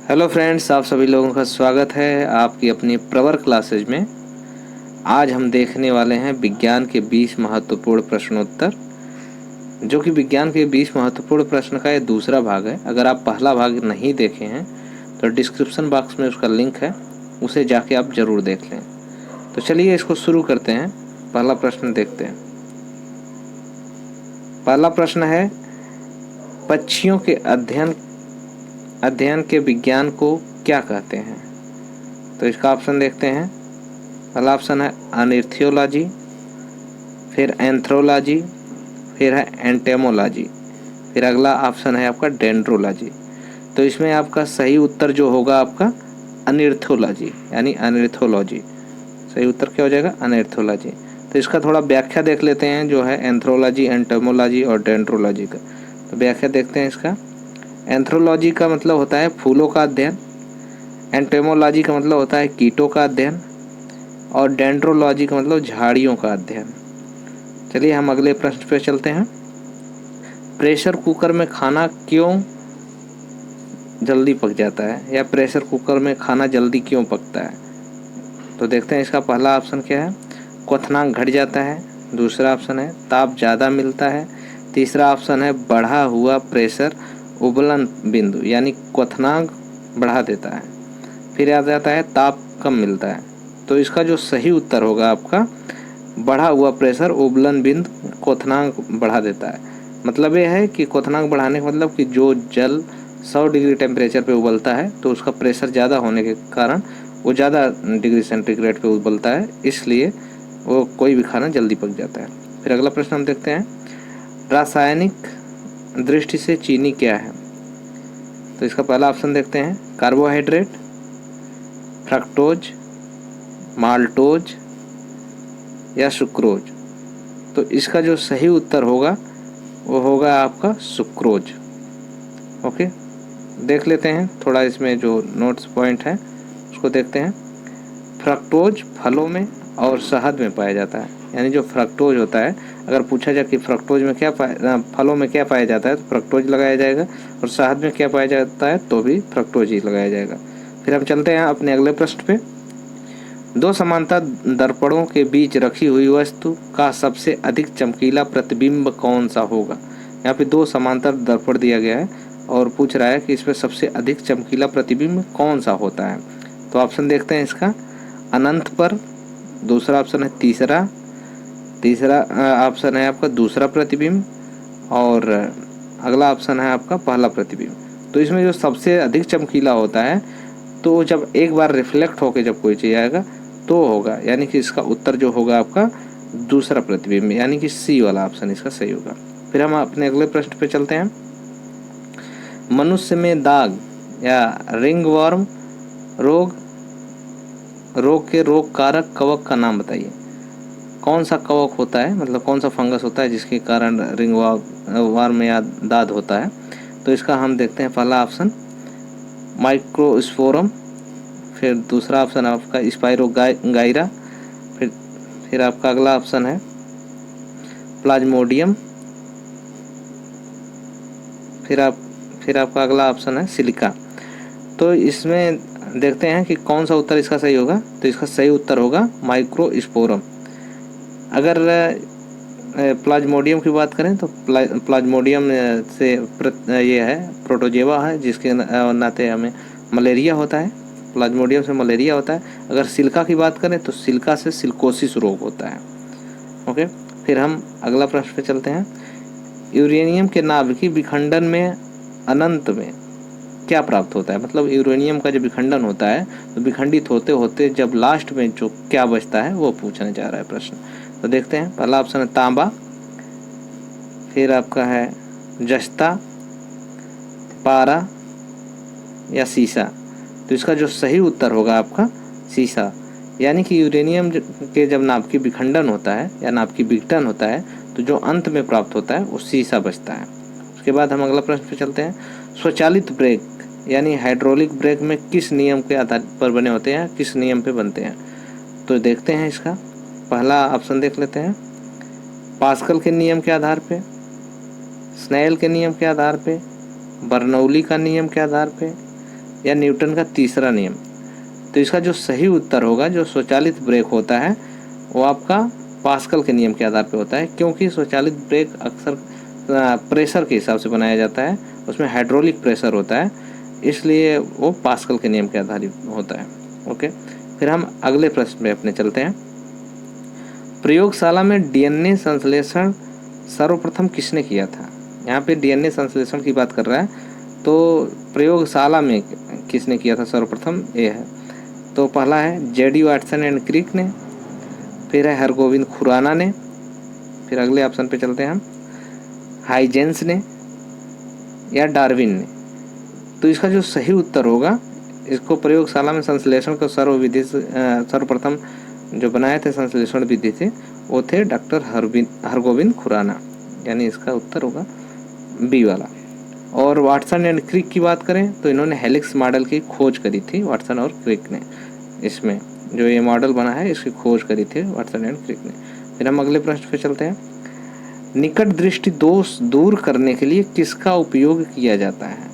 Hello friends, आप सभी लोगों का स्वागत है आपकी अपनी प्रवर क्लासेज में। आज हम देखने वाले हैं विज्ञान के 20 महत्वपूर्ण प्रश्नोत्तर, जो कि विज्ञान के 20 महत्वपूर्ण प्रश्न का ये दूसरा भाग है। अगर आप पहला भाग नहीं देखे हैं तो डिस्क्रिप्शन बॉक्स में उसका लिंक है, उसे जाके आप ज़रूर देख लें। तो चलिए इसको शुरू करते हैं। पहला प्रश्न देखते हैं। पहला प्रश्न है, पक्षियों के अध्ययन के विज्ञान को क्या कहते हैं? तो इसका ऑप्शन देखते हैं। पहला ऑप्शन है अनिथियोलॉजी, फिर एंथ्रोलॉजी, फिर है एंटेमोलॉजी, फिर अगला ऑप्शन है आपका डेंड्रोलॉजी। तो इसमें आपका सही उत्तर जो होगा आपका अनिथियोलॉजी, यानी अनिथियोलॉजी। सही उत्तर क्या हो जाएगा? अनिथियोलॉजी। तो इसका थोड़ा व्याख्या देख लेते हैं, जो है एंथ्रोलॉजी, एंटेमोलॉजी और डेंड्रोलॉजी का। तो व्याख्या देखते हैं इसका। एंथ्रोलॉजी का मतलब होता है फूलों का अध्ययन, एंटेमोलॉजी का मतलब होता है कीटों का अध्ययन, और डेंड्रोलॉजी का मतलब झाड़ियों का अध्ययन। चलिए हम अगले प्रश्न पे चलते हैं। प्रेशर कुकर में खाना क्यों जल्दी पक जाता है, या प्रेशर कुकर में खाना जल्दी क्यों पकता है? तो देखते हैं इसका पहला ऑप्शन क्या है। क्वथनांक घट जाता है। दूसरा ऑप्शन है ताप ज़्यादा मिलता है। तीसरा ऑप्शन है बढ़ा हुआ प्रेशर उबलन बिंदु, यानी क्वथनांक बढ़ा देता है। फिर आ जाता है ताप कम मिलता है। तो इसका जो सही उत्तर होगा आपका बढ़ा हुआ प्रेशर उबलन बिंदु क्वथनांक बढ़ा देता है। मतलब ये है कि क्वथनांक बढ़ाने का मतलब कि जो जल 100 डिग्री टेम्परेचर पे उबलता है तो उसका प्रेशर ज़्यादा होने के कारण वो ज़्यादा डिग्री सेंटीग्रेड पे उबलता है, इसलिए वो कोई भी खाना जल्दी पक जाता है। फिर अगला प्रश्न हम देखते हैं। रासायनिक दृष्टि से चीनी क्या है? तो इसका पहला ऑप्शन देखते हैं। कार्बोहाइड्रेट, फ्रक्टोज, माल्टोज या सुक्रोज। तो इसका जो सही उत्तर होगा वो होगा आपका सुक्रोज। ओके, देख लेते हैं थोड़ा इसमें जो नोट्स पॉइंट है उसको देखते हैं। फ्रक्टोज फलों में और शहद में पाया जाता है, यानी जो फ्रक्टोज होता है, अगर पूछा जाए कि फ्रक्टोज में क्या फलों में क्या पाया जाता है तो फ्रक्टोज लगाया जाएगा, और शहद में क्या पाया जाता है तो भी फ्रक्टोज ही लगाया जाएगा। फिर हम चलते हैं अपने अगले प्रश्न पे। दो समांतर दर्पणों के बीच रखी हुई वस्तु का सबसे अधिक चमकीला प्रतिबिंब कौन सा होगा? यहाँ पे दो समांतर दर्पण दिया गया है और पूछ रहा है कि इसमें सबसे अधिक चमकीला प्रतिबिंब कौन सा होता है। तो ऑप्शन देखते हैं इसका। अनंत पर, दूसरा ऑप्शन है तीसरा तीसरा ऑप्शन है आपका दूसरा प्रतिबिंब, और अगला ऑप्शन है आपका पहला प्रतिबिंब। तो इसमें जो सबसे अधिक चमकीला होता है तो जब एक बार रिफ्लेक्ट होके जब कोई चीज़ आएगा तो होगा, यानी कि इसका उत्तर जो होगा आपका दूसरा प्रतिबिंब, यानी कि सी वाला ऑप्शन इसका सही होगा। फिर हम अपने अगले प्रश्न पे चलते हैं। मनुष्य में दाग या रिंगवर्म रोग रोग के रोग कारक कवक का नाम बताइए। कौन सा कवक होता है, मतलब कौन सा फंगस होता है जिसके कारण रिंगवर्म या दाद होता है? तो इसका हम देखते हैं। पहला ऑप्शन माइक्रोस्पोरम, फिर दूसरा ऑप्शन आपका स्पाइरोगाइरा, फिर आपका अगला ऑप्शन है प्लाज्मोडियम, फिर आपका अगला ऑप्शन है सिलिका। तो इसमें देखते हैं कि कौन सा उत्तर इसका सही होगा। तो इसका सही उत्तर होगा माइक्रोस्पोरम। अगर प्लाज्मोडियम की बात करें तो प्लाज्मोडियम से ये है प्रोटोजेवा है, जिसके नाते हमें मलेरिया होता है। प्लाज्मोडियम से मलेरिया होता है। अगर सिल्का की बात करें तो सिल्का से सिल्कोसिस रोग होता है। ओके, फिर हम अगला प्रश्न पे चलते हैं। यूरेनियम के नाभिकीय विखंडन में अनंत में क्या प्राप्त होता है? मतलब यूरेनियम का जब विखंडन होता है तो विखंडित होते होते जब लास्ट में जो क्या बचता है वो पूछने जा रहा है प्रश्न। तो देखते हैं। पहला ऑप्शन है तांबा, फिर आपका है जस्ता, पारा या सीसा। तो इसका जो सही उत्तर होगा आपका सीसा, यानी कि यूरेनियम के जब नाभिकीय विखंडन होता है या नाभिकीय विघटन होता है तो जो अंत में प्राप्त होता है वो सीसा बचता है। उसके बाद हम अगला प्रश्न पे चलते हैं। स्वचालित ब्रेक यानी हाइड्रोलिक ब्रेक में किस नियम के आधार पर बने होते हैं, किस नियम पे बनते हैं? तो देखते हैं इसका। पहला ऑप्शन देख लेते हैं। पास्कल के नियम के आधार पे, स्नेल के नियम के आधार पे, बर्नौली का नियम के आधार पे, या न्यूटन का तीसरा नियम? तो इसका जो सही उत्तर होगा, जो स्वचालित ब्रेक होता है वो आपका पास्कल के नियम के आधार पर होता है, क्योंकि स्वचालित ब्रेक अक्सर प्रेशर के हिसाब से बनाया जाता है, उसमें हाइड्रोलिक प्रेशर होता है, इसलिए वो पास्कल के नियम के आधारित होता है। ओके, फिर हम अगले प्रश्न में अपने चलते हैं। प्रयोगशाला में डीएनए संश्लेषण सर्वप्रथम किसने किया था? यहाँ पे डीएनए संश्लेषण की बात कर रहा है, तो प्रयोगशाला में किसने किया था सर्वप्रथम, ये है। तो पहला है जेडी वाटसन एंड क्रिक ने, फिर है हरगोविंद खुराना ने, फिर अगले ऑप्शन पे चलते हैं हम, हाइजेंस ने या डार्विन ने। तो इसका जो सही उत्तर होगा, इसको प्रयोगशाला में संश्लेषण को सर्वप्रथम जो बनाए थे संश्लेषण विधि थे वो थे डॉक्टर हरगोविंद खुराना, यानी इसका उत्तर होगा बी वाला। और वाटसन एंड क्रिक की बात करें तो इन्होंने हेलिक्स मॉडल की खोज करी थी, वाटसन और क्रिक ने। इसमें जो ये मॉडल बना है इसकी खोज करी थी वाटसन एंड क्रिक ने। फिर हम अगले प्रश्न पे चलते हैं। निकट दृष्टि दोष दूर करने के लिए किसका उपयोग किया जाता है?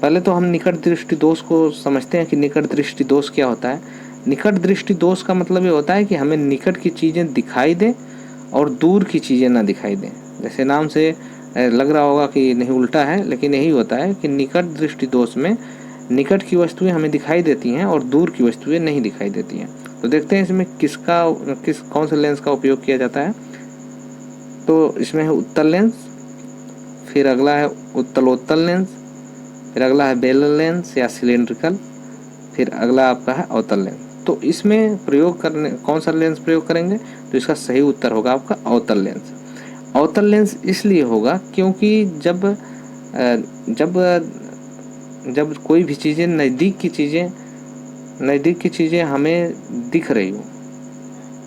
पहले तो हम निकट दृष्टि दोष को समझते हैं कि निकट दृष्टि दोष क्या होता है। निकट दृष्टि दोष का मतलब ये होता है कि हमें निकट की चीज़ें दिखाई दें और दूर की चीज़ें ना दिखाई दें। जैसे नाम से लग रहा होगा कि नहीं, उल्टा है, लेकिन यही होता है कि निकट दृष्टि दोष में निकट की वस्तुएं हमें दिखाई देती हैं और दूर की वस्तुएं नहीं दिखाई देती हैं। तो देखते हैं इसमें कौन से लेंस का उपयोग किया जाता है। तो इसमें है उत्तल लेंस, फिर अगला है उत्तलोत्तल लेंस, फिर अगला है बेलर लेंस या सिलेंड्रिकल, फिर अगला आपका है अवतल लेंस। तो इसमें प्रयोग करने कौन सा लेंस प्रयोग करेंगे? तो इसका सही उत्तर होगा आपका अवतल लेंस। अवतल लेंस इसलिए होगा क्योंकि जब कोई भी चीज़ें नज़दीक की चीज़ें हमें दिख रही हो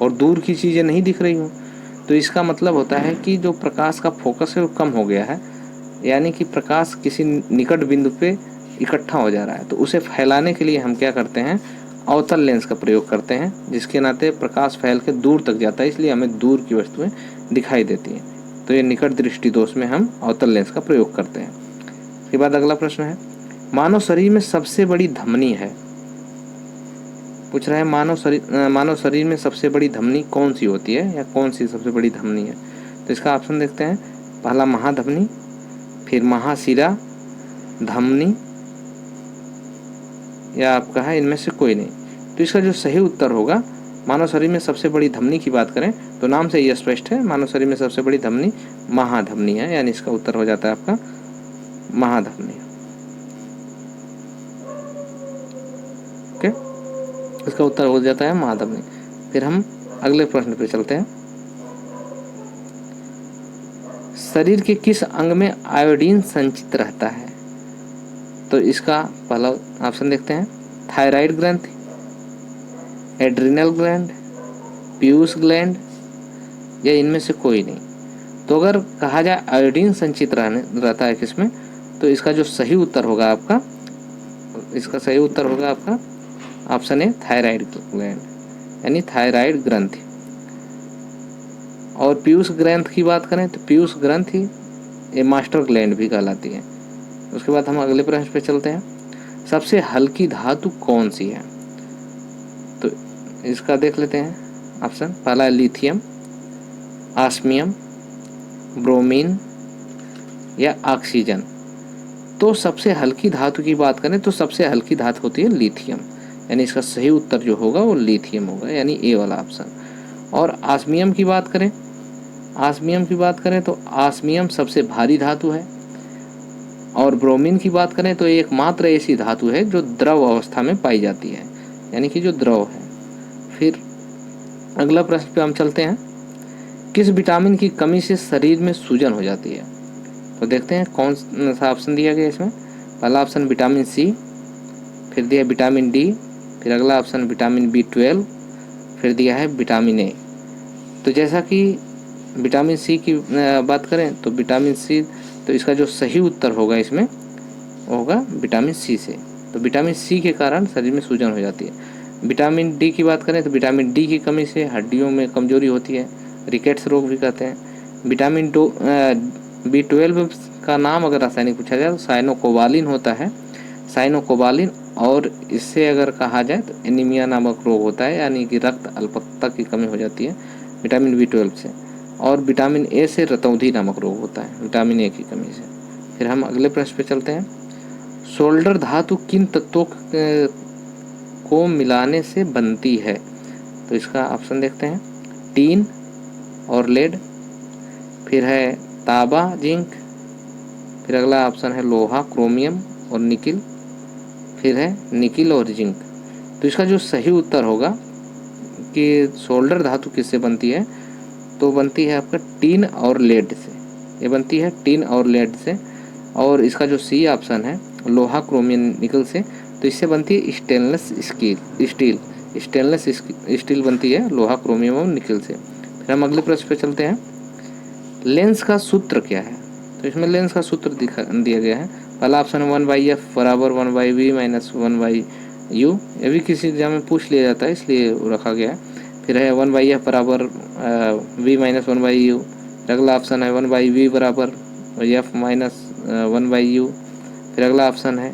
और दूर की चीज़ें नहीं दिख रही हो, तो इसका मतलब होता है कि जो प्रकाश का फोकस है वो कम हो गया है, यानी कि प्रकाश किसी निकट बिंदु पे इकट्ठा हो जा रहा है। तो उसे फैलाने के लिए हम क्या करते हैं? अवतल लेंस का प्रयोग करते हैं, जिसके नाते प्रकाश फैल के दूर तक जाता है, इसलिए हमें दूर की वस्तुएं दिखाई देती हैं। तो ये निकट दृष्टि दोष में हम अवतल लेंस का प्रयोग करते हैं। उसके बाद अगला प्रश्न है, मानव शरीर में सबसे बड़ी धमनी है। पूछ रहा है मानव शरीर में सबसे बड़ी धमनी कौन सी होती है, या कौन सी सबसे बड़ी धमनी है? तो इसका ऑप्शन देखते हैं। पहला महाधमनी, फिर महाशिरा धमनी, या आपका है इनमें से कोई नहीं। तो इसका जो सही उत्तर होगा, मानव शरीर में सबसे बड़ी धमनी की बात करें तो नाम से ये स्पष्ट है, मानव शरीर में सबसे बड़ी धमनी महाधमनी है, यानी इसका उत्तर हो जाता है आपका महाधमनी। ओके, इसका उत्तर हो जाता है महाधमनी। फिर हम अगले प्रश्न पे चलते हैं। शरीर के किस अंग में आयोडीन संचित रहता है? तो इसका पहला ऑप्शन देखते हैं। थायराइड ग्रंथि, एड्रिनल ग्लैंड, पीयूष ग्लैंड, या इनमें से कोई नहीं। तो अगर कहा जाए आयोडीन संचित रहता है किसमें, तो इसका जो सही उत्तर होगा आपका, ऑप्शन ए थायराइड ग्लैंड, यानी थायराइड ग्रंथि। और पीयूष ग्रंथि की बात करें तो पीयूष ग्रंथि ये मास्टर ग्लैंड भी कहलाती है। उसके बाद हम अगले प्रश्न पे चलते हैं। सबसे हल्की धातु कौन सी है? तो इसका देख लेते हैं ऑप्शन। पहला है लिथियम, ऑस्मियम, ब्रोमीन या ऑक्सीजन। तो सबसे हल्की धातु की बात करें तो सबसे हल्की धातु होती है लिथियम, यानी इसका सही उत्तर जो होगा वो लिथियम होगा, यानी ए वाला ऑप्शन। और ऑस्मियम की बात करें तो ऑस्मियम सबसे भारी धातु है। और ब्रोमीन की बात करें तो एकमात्र ऐसी धातु है जो द्रव अवस्था में पाई जाती है, यानी कि जो द्रव है। फिर अगला प्रश्न पे हम चलते हैं। किस विटामिन की कमी से शरीर में सूजन हो जाती है? तो देखते हैं कौन सा ऑप्शन दिया गया इसमें। पहला ऑप्शन विटामिन सी, फिर दिया विटामिन डी, फिर अगला ऑप्शन विटामिन B12, फिर दिया है विटामिन ए। तो जैसा कि विटामिन सी की बात करें तो विटामिन सी, तो इसका जो सही उत्तर होगा इसमें होगा विटामिन सी से। तो विटामिन सी के कारण शरीर में सूजन हो जाती है। विटामिन डी की बात करें तो विटामिन डी की कमी से हड्डियों में कमजोरी होती है, रिकेट्स रोग भी कहते हैं। विटामिन B12 का नाम अगर रासायनिक पूछा जाए तो साइनोकोबालिन होता है। साइनोकोबालिन, और इससे अगर कहा जाए तो एनीमिया नामक रोग होता है, यानी कि रक्त अल्पता की कमी हो जाती है विटामिन B12 से। और विटामिन ए से रतौंधी नामक रोग होता है विटामिन ए की कमी से। फिर हम अगले प्रश्न पे चलते हैं। सोल्डर धातु किन तत्वों को मिलाने से बनती है? तो इसका ऑप्शन देखते हैं। टीन और लेड, फिर है तांबा जिंक, फिर अगला ऑप्शन है लोहा क्रोमियम और निकिल, फिर है निकिल और जिंक। तो इसका जो सही उत्तर होगा कि सोल्डर धातु किससे बनती है, तो बनती है आपका टीन और लेड से। ये बनती है टीन और लेड से। और इसका जो सी ऑप्शन है लोहा क्रोमियम निकल से, तो इससे बनती है स्टेनलेस स्टील बनती है लोहा क्रोमियम और निकल से। फिर हम अगले प्रश्न पे चलते हैं। लेंस का सूत्र क्या है? तो इसमें लेंस का सूत्र दिया गया है। पहला ऑप्शन है 1/f बराबर 1/v माइनस 1/u। ये भी किसी एग्जाम में पूछ लिया जाता है, इसलिए रखा गया है। फिर है 1/f बराबर v माइनस 1/u। अगला ऑप्शन है 1/v बराबर f माइनस 1/u। फिर अगला ऑप्शन है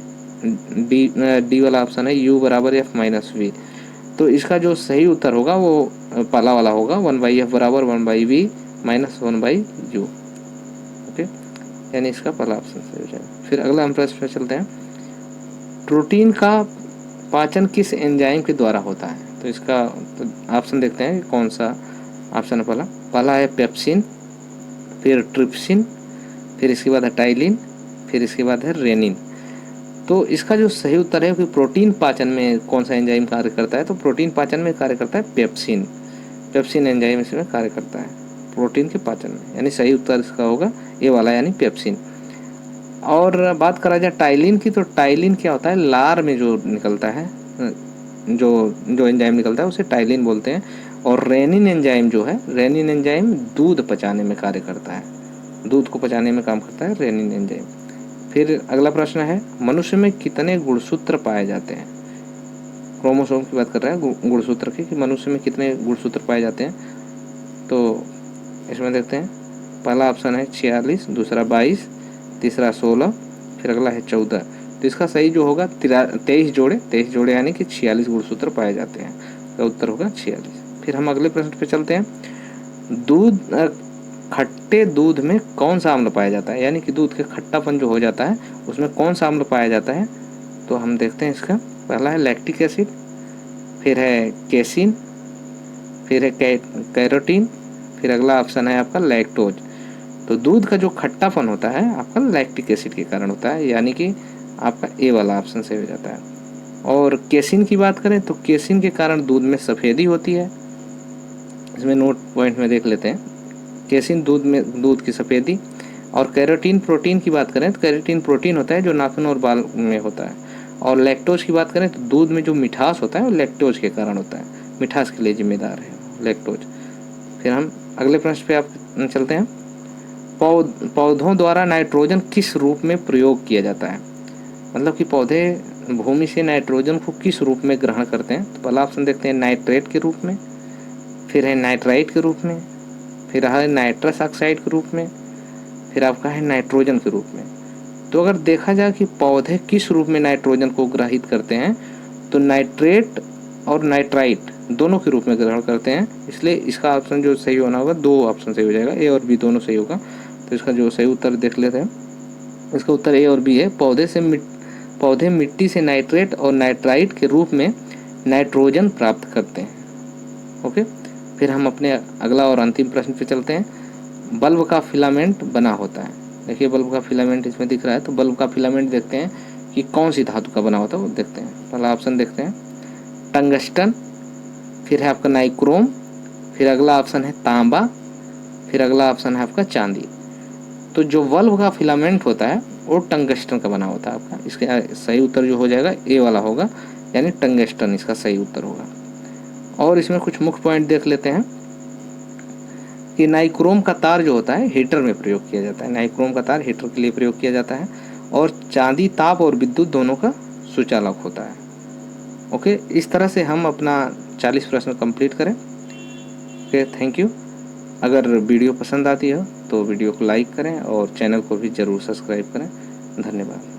डी वाला ऑप्शन है u बराबर f माइनस v। तो इसका जो सही उत्तर होगा वो पहला वाला होगा 1/f बराबर 1/v माइनस 1/u। ओके, यानी इसका पहला ऑप्शन सही हो जाएगा। फिर अगला हम प्रश्न पे चलते हैं। प्रोटीन का पाचन किस एंजाइम के द्वारा होता है? तो इसका ऑप्शन देखते हैं कौन सा ऑप्शन है। पहला है पेप्सिन, फिर ट्रिप्सिन, फिर इसके बाद है टाइलिन, फिर इसके बाद है रेनिन। तो इसका जो सही उत्तर है कि प्रोटीन पाचन में कौन सा एंजाइम कार्य करता है, तो प्रोटीन पाचन में कार्य करता है पेप्सिन एंजाइम इसमें कार्य करता है प्रोटीन के पाचन में, यानी सही उत्तर इसका होगा ये वाला, यानी पेप्सिन। और बात करा जाए टाइलिन की, तो टाइलिन क्या होता है, लार में जो निकलता है, जो एंजाइम निकलता है उसे टाइलिन बोलते हैं। और रेनिन एंजाइम जो है, रेनिन एंजाइम दूध पचाने में कार्य करता है, दूध को पचाने में काम करता है रेनिन एंजाइम। फिर अगला प्रश्न है, मनुष्य में कितने गुणसूत्र पाए जाते हैं? क्रोमोसोम की बात कर रहा है, गुणसूत्र की, कि मनुष्य में कितने गुणसूत्र पाए जाते हैं। तो इसमें देखते हैं, पहला ऑप्शन है 46, दूसरा 22, तीसरा 16, फिर अगला है 14। तो इसका सही जो होगा 23 जोड़े यानी कि 46 गुणसूत्र पाए जाते हैं। तो उत्तर होगा 46। फिर हम अगले प्रश्न पे चलते हैं। खट्टे दूध में कौन सा अम्ल पाया जाता है, यानी कि दूध के खट्टापन जो हो जाता है उसमें कौन सा अम्ल पाया जाता है? तो हम देखते हैं इसका। पहला है लैक्टिक एसिड, फिर है केसिन, फिर है कैरोटीन, फिर अगला ऑप्शन है आपका लैक्टोज। तो दूध का जो खट्टापन होता है आपका लैक्टिक एसिड के कारण होता है, यानी कि आपका ए वाला ऑप्शन सही हो जाता है। और केसिन की बात करें तो केसिन के कारण दूध में सफ़ेदी होती है। इसमें नोट पॉइंट में देख लेते हैं, केसिन दूध की सफ़ेदी। और कैरोटीन प्रोटीन की बात करें तो कैरोटीन प्रोटीन होता है जो नाखून और बाल में होता है। और लैक्टोज की बात करें तो दूध में जो मिठास होता है वो लैक्टोज के कारण होता है, मिठास के लिए जिम्मेदार है लैक्टोज। फिर हम अगले प्रश्न पे आप चलते हैं। पौधों द्वारा नाइट्रोजन किस रूप में प्रयोग किया जाता है? मतलब कि पौधे भूमि से नाइट्रोजन को किस रूप में ग्रहण करते हैं? तो पहला ऑप्शन देखते हैं नाइट्रेट के रूप में, फिर है नाइट्राइट के रूप में, फिर है नाइट्रस ऑक्साइड के रूप में, फिर आपका है नाइट्रोजन के रूप में। तो अगर देखा जाए कि पौधे किस रूप में नाइट्रोजन को ग्रहित करते हैं, तो नाइट्रेट और नाइट्राइट दोनों के रूप में ग्रहण करते हैं। इसलिए इसका ऑप्शन जो सही होना होगा, दो ऑप्शन सही हो जाएगा, ए और बी दोनों सही होगा। तो इसका जो सही उत्तर देख लेते हैं, इसका उत्तर ए और बी है। पौधे मिट्टी से नाइट्रेट और नाइट्राइट के रूप में नाइट्रोजन प्राप्त करते हैं। ओके, फिर हम अपने अगला और अंतिम प्रश्न पे चलते हैं। बल्ब का फिलामेंट बना होता है, देखिए बल्ब का फिलामेंट इसमें दिख रहा है। तो बल्ब का फिलामेंट देखते हैं कि कौन सी धातु का बना होता है वो देखते हैं। पहला ऑप्शन देखते हैं टंगस्टन, फिर है आपका नाइक्रोम, फिर अगला ऑप्शन है तांबा, फिर अगला ऑप्शन है आपका चांदी। तो जो बल्ब का फिलामेंट होता है वो टंगस्टन का बना होता है आपका। इसका सही उत्तर जो हो जाएगा ए वाला होगा, यानी टंगस्टन इसका सही उत्तर होगा। और इसमें कुछ मुख्य पॉइंट देख लेते हैं कि नाइक्रोम का तार जो होता है हीटर में प्रयोग किया जाता है, नाइक्रोम का तार हीटर के लिए प्रयोग किया जाता है। और चांदी ताप और विद्युत दोनों का सुचालक होता है। ओके, इस तरह से हम अपना 40 प्रश्न कंप्लीट करें। Okay, thank you. अगर वीडियो पसंद आती हो तो वीडियो को लाइक करें और चैनल को भी ज़रूर सब्सक्राइब करें। धन्यवाद।